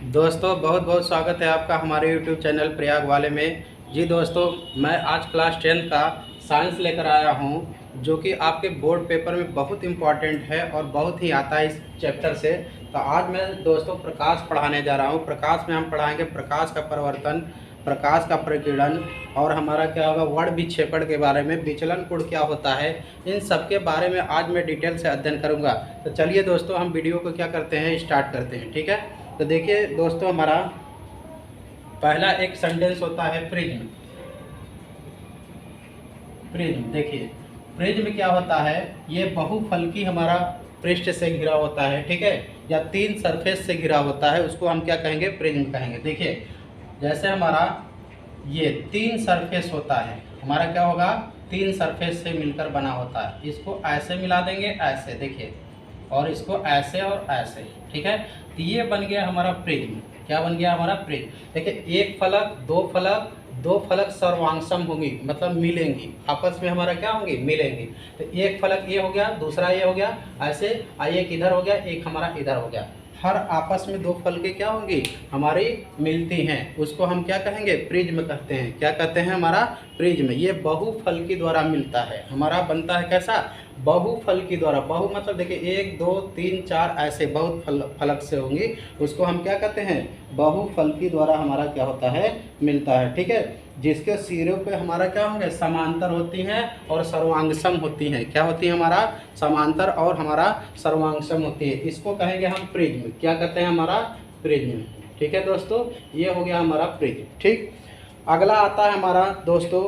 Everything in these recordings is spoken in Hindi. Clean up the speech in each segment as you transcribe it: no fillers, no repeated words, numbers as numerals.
दोस्तों बहुत बहुत स्वागत है आपका हमारे YouTube चैनल प्रयाग वाले में। जी दोस्तों, मैं आज क्लास 10 का साइंस लेकर आया हूं, जो कि आपके बोर्ड पेपर में बहुत इम्पॉर्टेंट है और बहुत ही आता है इस चैप्टर से। तो आज मैं दोस्तों प्रकाश पढ़ाने जा रहा हूं। प्रकाश में हम पढ़ाएंगे प्रकाश का परिवर्तन, प्रकाश का प्रकीर्णन और हमारा क्या होगा वर्ण विक्षेपण के बारे में, विचलन कोण क्या होता है, इन सब के बारे में आज मैं डिटेल से अध्ययन करूँगा। तो चलिए दोस्तों, हम वीडियो को क्या करते हैं, स्टार्ट करते हैं। ठीक है, तो देखिए दोस्तों, हमारा पहला एक सेंटेंस होता है प्रिज्म। प्रिज्म देखिए, प्रिज्म क्या होता है, ये बहुफलकी हमारा पृष्ठ से घिरा होता है, ठीक है, या तीन सरफेस से घिरा होता है, उसको हम क्या कहेंगे, प्रिज्म कहेंगे। देखिए जैसे हमारा ये तीन सरफेस होता है, हमारा क्या होगा, तीन सरफेस से मिलकर बना होता है। इसको ऐसे मिला देंगे, ऐसे देखिए, और इसको ऐसे और ऐसे, ठीक है। तो ये बन गया हमारा प्रिज्म। क्या बन गया हमारा प्रिज्म। देखिए एक फलक, दो फलक सर्वांगसम होंगी, मतलब मिलेंगी आपस में, हमारा क्या होंगी, मिलेंगी। तो एक फलक ये हो गया, दूसरा ये हो गया, ऐसे एक इधर हो गया, एक हमारा इधर हो गया। हर आपस में दो फलकें क्या होंगी, हमारी मिलती हैं, उसको हम क्या कहेंगे, प्रिज्म कहते हैं। क्या कहते हैं, हमारा प्रिज्म। ये बहुफलकी द्वारा मिलता है, हमारा बनता है कैसा, बहुफलकी द्वारा। बहु मतलब देखिए 1 2 3 4 ऐसे बहुत फलक से होंगी, उसको हम क्या कहते हैं, बहुफलकी द्वारा हमारा क्या होता है, मिलता है। ठीक है, जिसके सिरों पे हमारा क्या होंगे, समांतर होती हैं और सर्वांगसम होती हैं। क्या होती है, हमारा समांतर और हमारा सर्वांगसम होती है, इसको कहेंगे हम प्रिज्म। क्या कहते हैं, हमारा प्रिज्म। ठीक है दोस्तों, ये हो गया हमारा प्रिज्म। ठीक, अगला आता है हमारा दोस्तों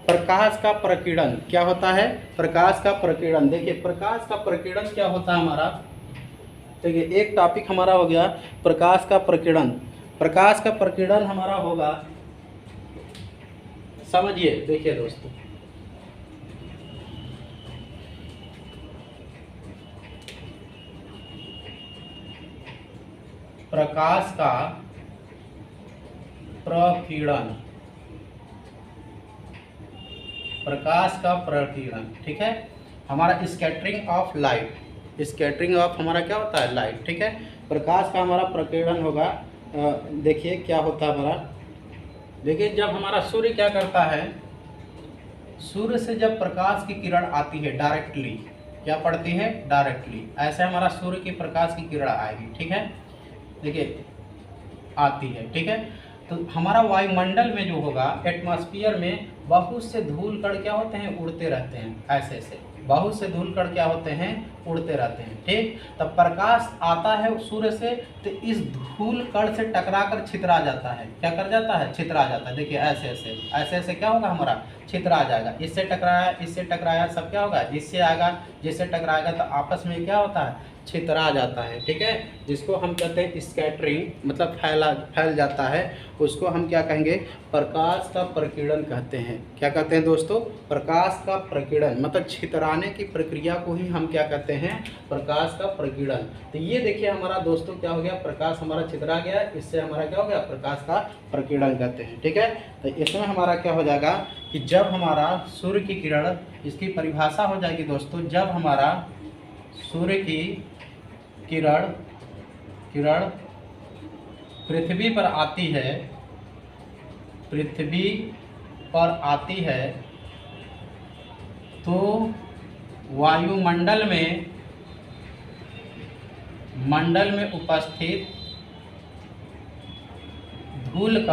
प्रकाश का प्रकीर्णन। क्या होता है, प्रकाश का प्रकीर्णन। देखिए प्रकाश का प्रकीर्णन क्या होता है हमारा, देखिए एक टॉपिक हमारा हो गया प्रकाश का प्रकीर्णन। प्रकाश का प्रकीर्णन हमारा होगा, समझिए, देखिए दोस्तों, प्रकाश का प्रकीर्णन, प्रकाश का प्रकीर्णन, ठीक है, हमारा scattering of light. Scattering of हमारा क्या होता है, लाइट। ठीक है, प्रकाश का हमारा प्रकीर्णन होगा। देखिए क्या होता है हमारा, देखिए जब हमारा सूर्य क्या करता है, सूर्य से जब प्रकाश की किरण आती है डायरेक्टली, क्या पड़ती है, डायरेक्टली, ऐसे हमारा सूर्य की प्रकाश की किरण आएगी। ठीक है, देखिए आती है, ठीक है। तो हमारा वायुमंडल में जो होगा, एटमॉस्फेयर में बहुत से धूल कण क्या होते हैं, उड़ते रहते हैं, ऐसे ऐसे बहुत से धूल कण क्या होते हैं, उड़ते रहते हैं। ठीक, तब प्रकाश आता है सूर्य से, तो इस धूल कण से टकराकर छितरा जाता है। क्या कर जाता है, छितरा जाता है। देखिए ऐसे ऐसे ऐसे ऐसे क्या होगा, हमारा छितरा जाएगा। इससे टकराया, इससे टकराया, सब क्या होगा, इससे आएगा, जिससे टकराएगा तो आपस में क्या होता है, छितरा जाता है। ठीक है, जिसको हम कहते हैं स्कैटरिंग, मतलब फैल जाता है, उसको हम क्या कहेंगे, प्रकाश का प्रकीर्णन कहते हैं। क्या कहते हैं दोस्तों, प्रकाश का प्रकीर्णन, मतलब छितराने की प्रक्रिया को ही हम क्या कहते हैं, प्रकाश का प्रकीर्णन। तो ये देखिए हमारा दोस्तों क्या हो गया, प्रकाश हमारा छितरा गया, इससे हमारा क्या हो गया, प्रकाश का प्रकीर्णन कहते हैं। ठीक है, तो इसमें हमारा क्या हो जाएगा कि जब हमारा सूर्य की किरण, इसकी परिभाषा हो जाएगी दोस्तों, जब हमारा सूर्य की किरण पृथ्वी पर आती है, पृथ्वी पर आती है, तो वायुमंडल में, मंडल में उपस्थित धूल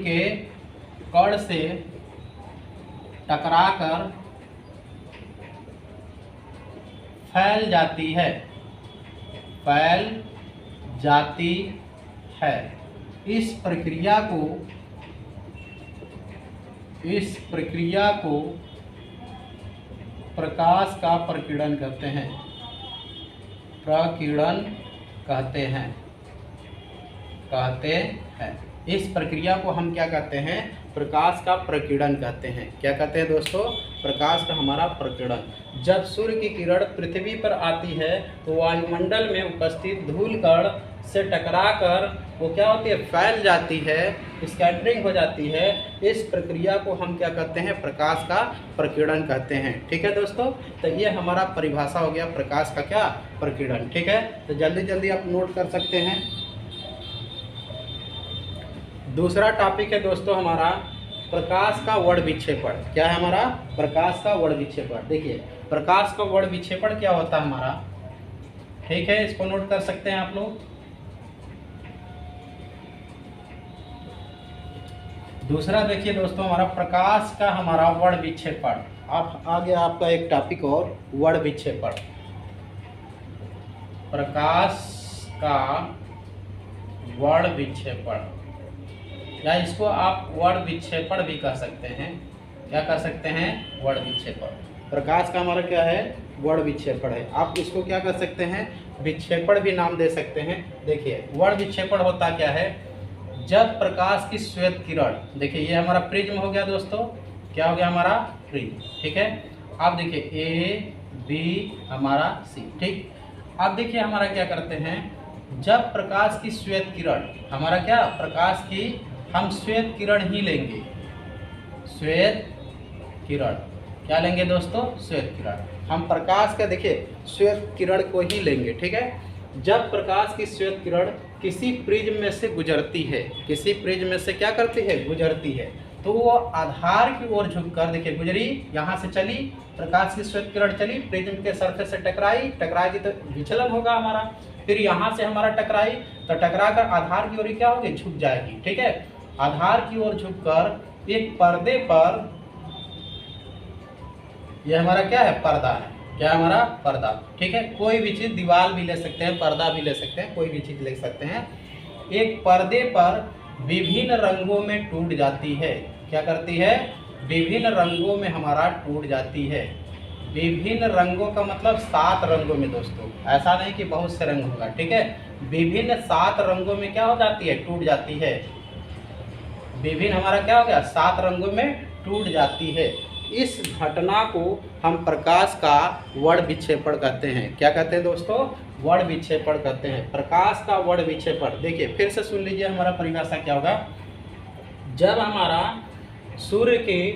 के कण से टकराकर फैल जाती है, इस प्रक्रिया को प्रकाश का प्रकीर्णन कहते हैं, प्रकीर्णन कहते हैं। इस प्रक्रिया को हम क्या कहते हैं, प्रकाश का प्रकीर्णन कहते हैं। क्या कहते हैं दोस्तों, प्रकाश का हमारा प्रकीर्णन। जब सूर्य की किरण पृथ्वी पर आती है, तो वायुमंडल में उपस्थित धूल कण से टकराकर वो क्या होती है, फैल जाती है, स्कैटरिंग हो जाती है। इस प्रक्रिया को हम क्या कहते हैं, प्रकाश का प्रकीर्णन कहते हैं। ठीक है दोस्तों, तो ये हमारा परिभाषा हो गया प्रकाश का क्या, प्रकीर्णन। ठीक है, तो जल्दी जल्दी आप नोट कर सकते हैं। दूसरा टॉपिक है दोस्तों हमारा प्रकाश का वर्ण विक्षेपण। क्या है हमारा, प्रकाश का वर्ण विक्षेपण। देखिए प्रकाश का वर्ण विक्षेपण क्या होता है हमारा, ठीक है, इसको नोट कर सकते हैं आप लोग। दूसरा देखिए दोस्तों हमारा प्रकाश का हमारा वर्ण विक्षेपण। आप आ गया आपका एक टॉपिक और वर्ण विक्षेपण। प्रकाश का वर्ण विक्षेपण, या इसको आप वर्ण विक्षेपण भी कह सकते हैं। क्या कह सकते हैं, वर्ण विक्षेपण। प्रकाश का हमारा क्या है, वर्ण विक्षेपण है। आप इसको क्या कर सकते हैं, विक्षेपण भी नाम दे सकते हैं। देखिए वर्ण विक्षेपण होता क्या है, जब प्रकाश की श्वेत किरण, देखिए ये हमारा प्रिज्म हो गया दोस्तों, क्या हो गया हमारा, प्रिज्म। ठीक है, अब देखिए ए बी हमारा सी। ठीक, अब देखिए हमारा क्या करते हैं, जब प्रकाश की श्वेत किरण, हमारा क्या, प्रकाश की हम श्वेत किरण ही लेंगे। श्वेत किरण क्या लेंगे दोस्तों, श्वेत किरण। हम प्रकाश का देखिए श्वेत किरण को ही लेंगे। ठीक है, जब प्रकाश की श्वेत किरण किसी प्रिज्म में से गुजरती है, किसी प्रिज्म में से क्या करती है, गुजरती है, तो वो आधार की ओर झुककर, देखिए गुजरी, यहाँ से चली, प्रकाश की श्वेत किरण चली, प्रिज्म के सरफेस से टकराएगी तो विचलन होगा हमारा, फिर यहाँ से हमारा टकराई, तो टकरा कर आधार की ओर क्या होगी, झुक जाएगी। ठीक है, आधार की ओर झुककर एक पर्दे पर, ये हमारा क्या है, पर्दा है। क्या हमारा, पर्दा। ठीक है, कोई भी चीज़, दीवार भी ले सकते हैं, पर्दा भी ले सकते हैं, कोई भी चीज़ ले सकते हैं। एक पर्दे पर विभिन्न रंगों में टूट जाती है। क्या करती है, विभिन्न रंगों में हमारा टूट जाती है। विभिन्न रंगों का मतलब 7 रंगों में दोस्तों, ऐसा नहीं कि बहुत से रंग होगा। ठीक है, विभिन्न 7 रंगों में क्या हो जाती है, टूट जाती है। विभिन्न हमारा क्या हो गया, 7 रंगों में टूट जाती है। इस घटना को हम प्रकाश का वर्ण विक्षेपण कहते हैं। क्या कहते हैं दोस्तों, वर्ण विक्षेपण कहते हैं। प्रकाश का वर्ण विक्षेपण, देखिए फिर से सुन लीजिए हमारा परिभाषा क्या होगा। जब हमारा सूर्य के,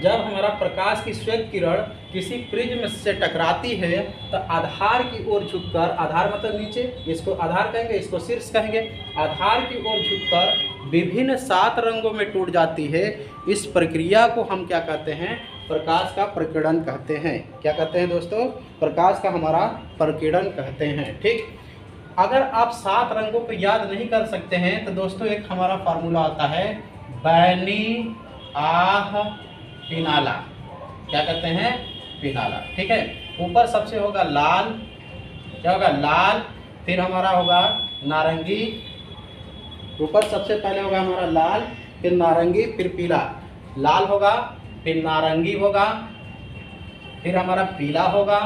जब हमारा प्रकाश की श्वेत किरण किसी प्रिज्म से टकराती है, तो आधार की ओर झुककर, आधार मतलब नीचे, इसको आधार कहेंगे, इसको शीर्ष कहेंगे, आधार की ओर झुककर विभिन्न 7 रंगों में टूट जाती है। इस प्रक्रिया को हम क्या कहते हैं, प्रकाश का प्रकीर्णन कहते हैं। क्या कहते हैं दोस्तों, प्रकाश का हमारा प्रकीर्णन कहते हैं। ठीक, अगर आप 7 रंगों को याद नहीं कर सकते हैं तो दोस्तों एक हमारा फार्मूला आता है, बैनी आह पिनाला। क्या कहते हैं, पिनाला। ठीक है, ऊपर सबसे होगा लाल, क्या होगा, लाल, फिर हमारा होगा नारंगी, ऊपर सबसे पहले होगा हमारा लाल, फिर नारंगी, फिर पीला। लाल होगा, फिर नारंगी होगा, फिर हमारा पीला होगा,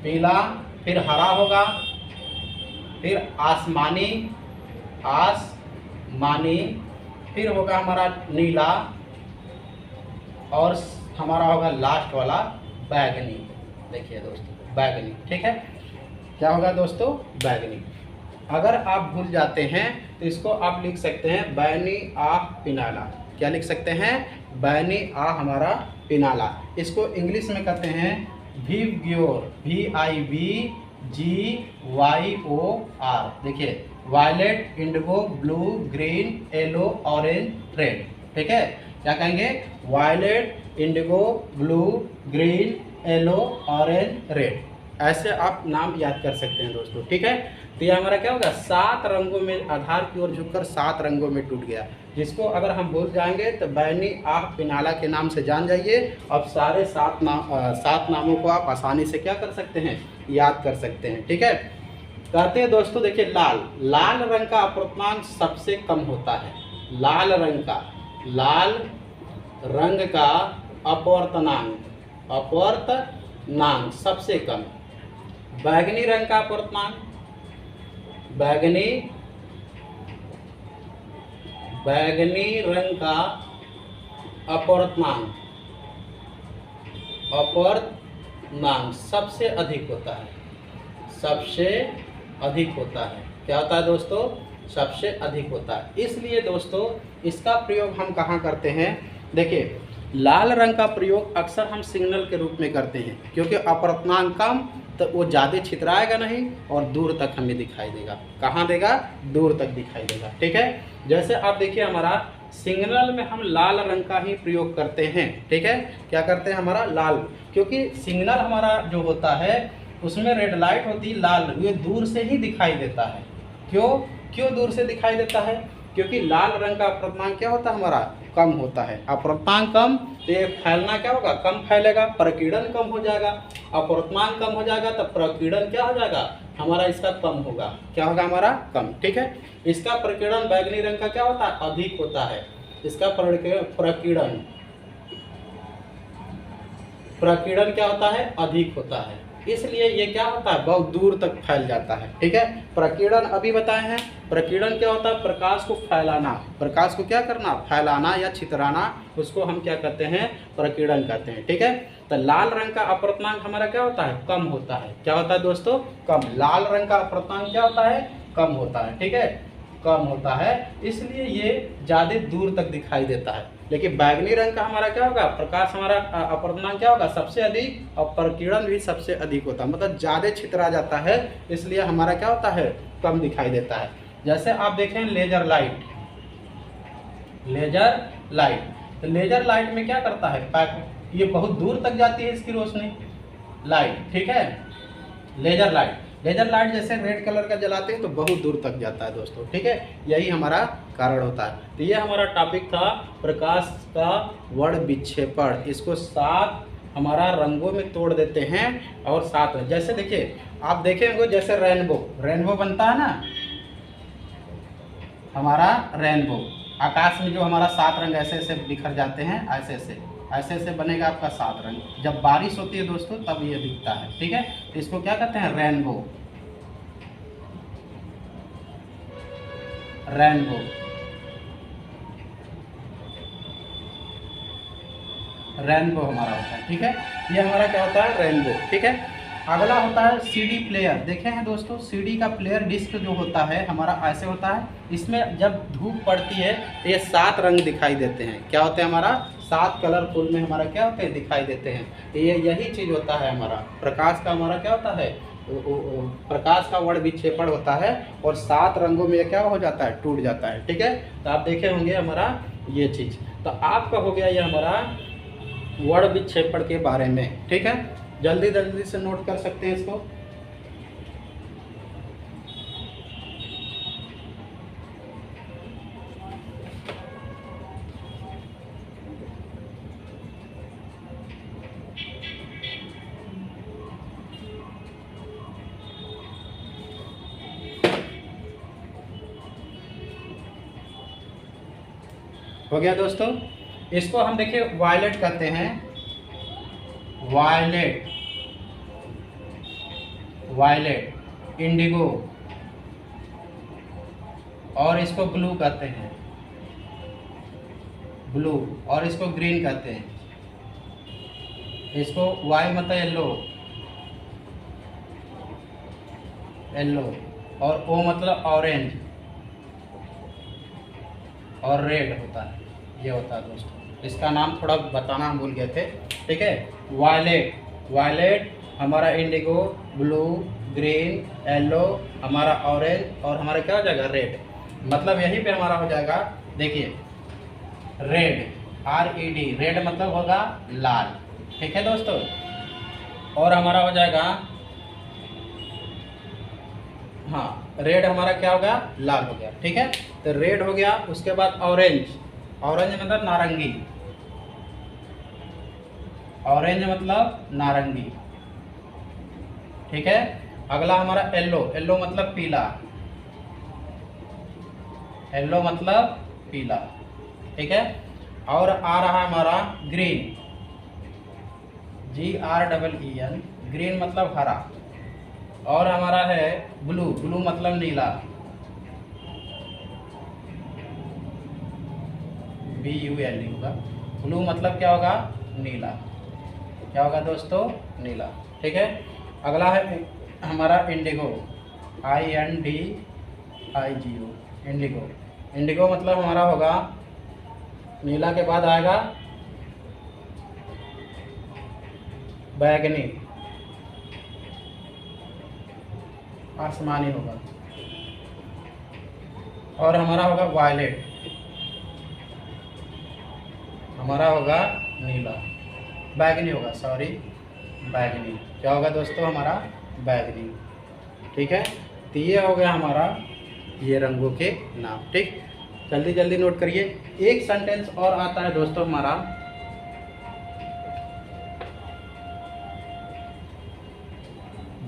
पीला, फिर हरा होगा, फिर आसमानी, आसमानी, फिर होगा हमारा नीला, और हमारा होगा लास्ट वाला बैगनी। देखिए दोस्तों बैगनी। ठीक है, क्या होगा दोस्तों, बैगनी। अगर आप भूल जाते हैं तो इसको आप लिख सकते हैं बैनी आह पिनाला। क्या लिख सकते हैं, बैनी आह हमारा पिनाला। इसको इंग्लिश में कहते हैं विवग्योर, VIVGYOR। देखिए violet, indigo, blue, green, yellow, orange, red. ठीक है, क्या कहेंगे, violet, indigo, blue, green, yellow, orange, red. ऐसे आप नाम याद कर सकते हैं दोस्तों। ठीक है, तो ये हमारा क्या होगा, 7 रंगों में, आधार की ओर झुककर 7 रंगों में टूट गया। जिसको अगर हम भूल जाएंगे तो बैनी आह पिनाला के नाम से जान जाइए। अब सारे 7 नामों को आप आसानी से क्या कर सकते हैं, याद कर सकते हैं। ठीक है, कहते हैं दोस्तों, देखिए लाल रंग का अपवर्तनांक सबसे कम होता है। लाल रंग का अपवर्तनांक सबसे कम। बैगनी रंग का अपवर्तनांक, बैगनी रंग का अपवर्तनांक सबसे अधिक होता है, सबसे अधिक होता है। क्या होता है दोस्तों? सबसे अधिक होता है। इसलिए दोस्तों इसका प्रयोग हम कहाँ करते हैं? देखिए, लाल रंग का प्रयोग अक्सर हम सिग्नल के रूप में करते हैं, क्योंकि अपवर्तनांक कम तो वो ज़्यादा छितराएगा नहीं और दूर तक हमें दिखाई देगा। कहाँ देगा? दूर तक दिखाई देगा। ठीक है, जैसे आप देखिए हमारा सिग्नल में हम लाल रंग का ही प्रयोग करते हैं। ठीक है, क्या करते हैं? हमारा लाल, क्योंकि सिग्नल हमारा जो होता है उसमें रेड लाइट होती है लाल, ये दूर से ही दिखाई देता है। क्यों दूर से दिखाई देता है? क्योंकि लाल रंग का अपवर्तनांक क्या होता है? हमारा कम होता है। अपवर्तनांक कम तो ये फैलना क्या होगा? कम फैलेगा, प्रकीर्णन कम हो जाएगा। अपवर्तनांक कम हो जाएगा तो प्रकीर्णन क्या हो जाएगा? हमारा इसका कम होगा। क्या होगा? हमारा कम। ठीक है, इसका प्रकीर्णन बैगनी रंग का क्या होता है? अधिक होता है। इसका प्रकीर्णन क्या होता है? अधिक होता है। इसलिए ये क्या होता है? बहुत दूर तक फैल जाता है। ठीक है, प्रकीर्णन अभी बताए हैं। प्रकीर्णन क्या होता है? प्रकाश को फैलाना। प्रकाश को क्या करना? फैलाना या छितराना, उसको हम क्या कहते हैं? प्रकीर्णन कहते हैं। ठीक है, तो लाल रंग का अपवर्तनांक हमारा क्या होता है? कम होता है। क्या होता है दोस्तों? कम। लाल रंग का अपवर्तनांक क्या होता है? कम होता है। ठीक है, कम होता है, इसलिए ये ज़्यादा दूर तक दिखाई देता है। लेकिन बैगनी रंग का हमारा क्या होगा? प्रकाश हमारा अपवर्तनांक क्या होगा? सबसे अधिक, और प्रकीर्णन भी सबसे अधिक होता है, मतलब ज़्यादा छितरा जाता है, इसलिए हमारा क्या होता है? कम दिखाई देता है। जैसे आप देखें लेजर लाइट, तो लेजर लाइट में क्या करता है? ये बहुत दूर तक जाती है इसकी रोशनी, लाइट। ठीक है, लेजर लाइट जैसे रेड कलर का जलाते हैं तो बहुत दूर तक जाता है दोस्तों। ठीक है, यही हमारा कारण होता है। तो ये हमारा टॉपिक था प्रकाश का वर्ण विक्षेपण। इसको 7 हमारा रंगों में तोड़ देते हैं और 7 में, जैसे देखिए आप देखेंगे जैसे रेनबो बनता है ना, हमारा रेनबो आकाश में जो हमारा 7 रंग ऐसे ऐसे बिखर जाते हैं, ऐसे ऐसे बनेगा आपका 7 रंग। जब बारिश होती है दोस्तों तब ये दिखता है। ठीक है, इसको क्या कहते हैं? रेनबो हमारा होता है। ठीक है, ये हमारा क्या होता है? रेनबो। ठीक है, अगला होता है सीडी प्लेयर। देखे हैं दोस्तों, सीडी का प्लेयर डिस्क जो होता है हमारा ऐसे होता है। इसमें जब धूप पड़ती है तो ये 7 रंग दिखाई देते हैं। क्या होते हैं? हमारा 7 कलरफुल में हमारा क्या होते हैं? दिखाई देते हैं। तो ये यही चीज़ होता है हमारा प्रकाश का, हमारा क्या होता है? प्रकाश का वर्ण विक्षेपण होता है और 7 रंगों में क्या हो जाता है? टूट जाता है। ठीक है, तो आप देखे होंगे हमारा ये चीज़। तो आपका हो गया ये हमारा वर्ण विक्षेपण के बारे में। ठीक है, जल्दी से नोट कर सकते हैं इसको। हो गया दोस्तों। इसको हम देखिए वायलेट कहते हैं, वायलेट, इंडिगो, और इसको ब्लू कहते हैं, ब्लू, और इसको ग्रीन कहते हैं। इसको वाई मतलब येलो, और ओ मतलब ऑरेंज, और रेड होता है। ये होता है दोस्तों। इसका नाम थोड़ा बताना हम भूल गए थे। ठीक है, वायलेट हमारा, इंडिगो, ब्लू, ग्रीन, येलो, हमारा ऑरेंज, और हमारा क्या हो जाएगा? रेड। मतलब यहीं पे हमारा हो जाएगा, देखिए रेड, RED, रेड मतलब होगा लाल। ठीक है दोस्तों, और हमारा हो जाएगा, हाँ रेड हमारा क्या हो गया? लाल हो गया। ठीक है, तो रेड हो गया। उसके बाद ऑरेंज मतलब नारंगी, ठीक है, अगला हमारा येलो मतलब पीला, ठीक है, और आ रहा हमारा ग्रीन, GREEN, ग्रीन मतलब हरा, और हमारा है ब्लू मतलब नीला, BULE होगा। ब्लू मतलब क्या होगा? नीला। क्या होगा दोस्तों? नीला। ठीक है, अगला है हमारा इंडिगो, INDIGO, इंडिगो। इंडिगो मतलब हमारा होगा, नीला के बाद आएगा बैगनी, आसमानी होगा, और हमारा होगा वायलेट, हमारा होगा नीला, बैगनी होगा, सॉरी बैगनी। क्या होगा दोस्तों? हमारा बैगनी। ठीक है, तो ये हो गया हमारा ये रंगों के नाम। ठीक, जल्दी जल्दी नोट करिए। एक सेंटेंस और आता है दोस्तों हमारा,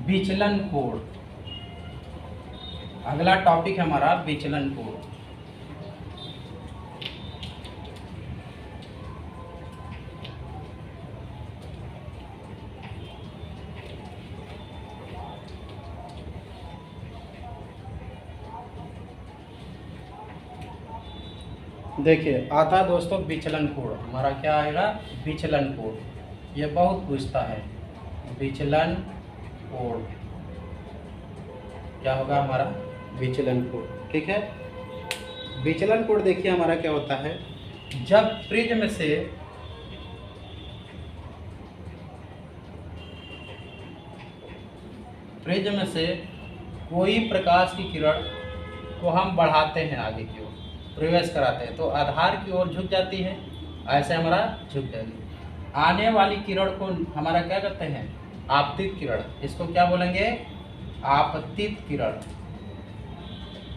विचलन कोण। अगला टॉपिक है हमारा विचलन कोण। देखिए आता है दोस्तों विचलन कोण। हमारा क्या आएगा? विचलन कोण। ये बहुत पूछता है, विचलन कोण क्या होगा? हमारा विचलन कोण। ठीक है, विचलन कोण देखिए हमारा क्या होता है, जब प्रिज्म से कोई प्रकाश की किरण को हम बढ़ाते हैं, आगे की ओर प्रवेश कराते हैं, तो आधार की ओर झुक जाती है, ऐसे हमारा झुक जाएगी। आने वाली किरण को हमारा क्या करते हैं? आपतित किरण। इसको क्या बोलेंगे? आपतित किरण।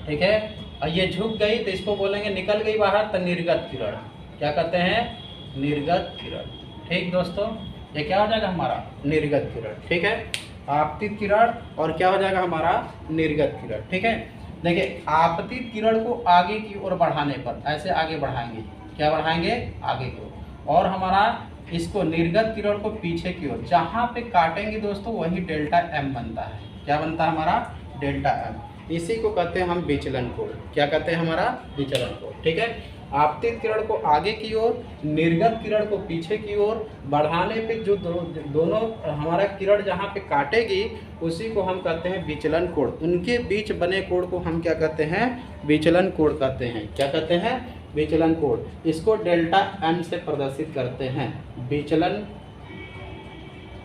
ठीक है, और ये झुक गई तो इसको बोलेंगे, निकल गई बाहर तो निर्गत किरण। क्या कहते हैं? निर्गत किरण। ठीक दोस्तों, ये क्या हो जाएगा? हमारा निर्गत किरण। ठीक है, आपतित किरण और क्या हो जाएगा? हमारा निर्गत किरण। ठीक है, देखिए आपतित किरण को आगे की ओर बढ़ाने पर ऐसे आगे बढ़ाएंगे, क्या बढ़ाएंगे? आगे की ओर। और हमारा इसको निर्गत किरण को पीछे की ओर जहाँ पे काटेंगे दोस्तों, वही डेल्टा एम बनता है। क्या बनता है? हमारा डेल्टा एम। इसी को कहते हैं हम विचलन कोण। क्या कहते हैं? हमारा विचलन कोण। ठीक है, आपतित किरण को आगे की ओर, निर्गत किरण को पीछे की ओर बढ़ाने पे जो दोनों हमारा किरण जहाँ पे काटेगी, उसी को हम कहते हैं विचलन कोण। उनके बीच बने कोण को हम क्या कहते हैं? विचलन कोण कहते हैं। क्या कहते हैं? विचलन कोण। इसको डेल्टा एम से प्रदर्शित करते हैं। विचलन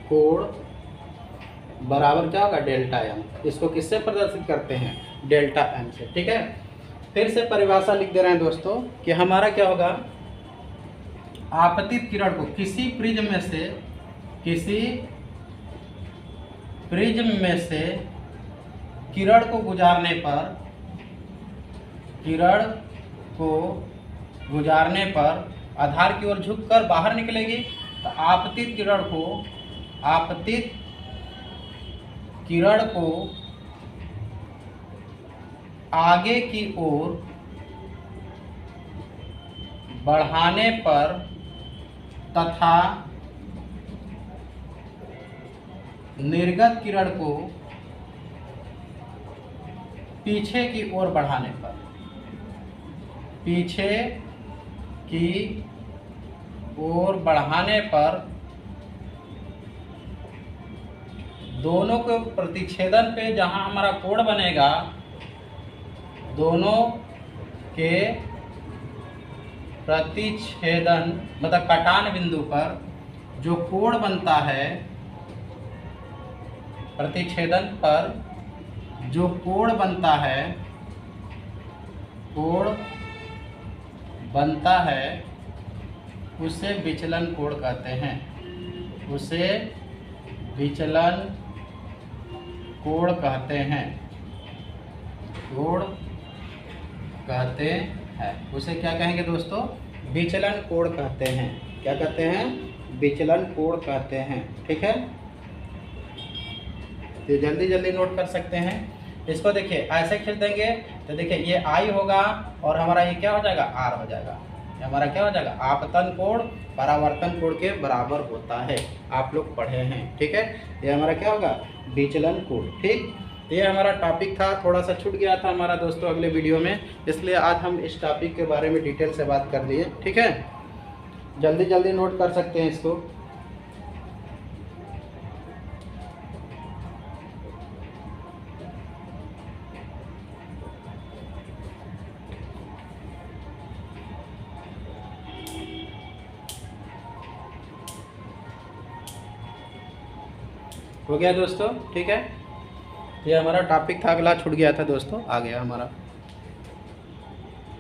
कोण बराबर क्या होगा? Delta M. इसको किससे प्रदर्शित करते हैं? डेल्टा एम से। ठीक है, फिर से परिभाषा लिख दे रहे हैं दोस्तों कि हमारा क्या होगा? आपतित किरण को किसी प्रिज्म में से किरण को गुजारने पर आधार की ओर झुककर बाहर निकलेगी, तो आपतित किरण को आगे की ओर बढ़ाने पर तथा निर्गत किरण को पीछे की ओर बढ़ाने पर, पीछे की ओर बढ़ाने पर दोनों के प्रतिच्छेदन पे जहां हमारा कोण बनेगा, दोनों के प्रतिच्छेदन मतलब कटान बिंदु पर जो कोण बनता है, प्रतिच्छेदन पर जो कोण बनता है उसे विचलन कोण कहते हैं। उसे विचलन कोण कहते हैं। उसे क्या कहेंगे दोस्तों? विचलन कोण कहते हैं। क्या कहते हैं? विचलन कोण कहते हैं। ठीक है, तो जल्दी जल्दी नोट कर सकते हैं। इसको देखिए ऐसे खींच देंगे तो देखिए ये आई होगा और हमारा ये क्या हो जाएगा? आर हो जाएगा। ये हमारा क्या हो जाएगा? आपतन कोण परावर्तन कोण के बराबर होता है। आप लोग पढ़े हैं। ठीक है, ये हमारा क्या होगा? विचलन कोण। ठीक, ये हमारा टॉपिक था, थोड़ा सा छूट गया था हमारा दोस्तों अगले वीडियो में, इसलिए आज हम इस टॉपिक के बारे में डिटेल से बात कर लिए। ठीक है, जल्दी जल्दी नोट कर सकते हैं इसको। हो गया दोस्तों, ठीक है। ये हमारा टॉपिक था, अगला छूट गया था दोस्तों, आ गया हमारा।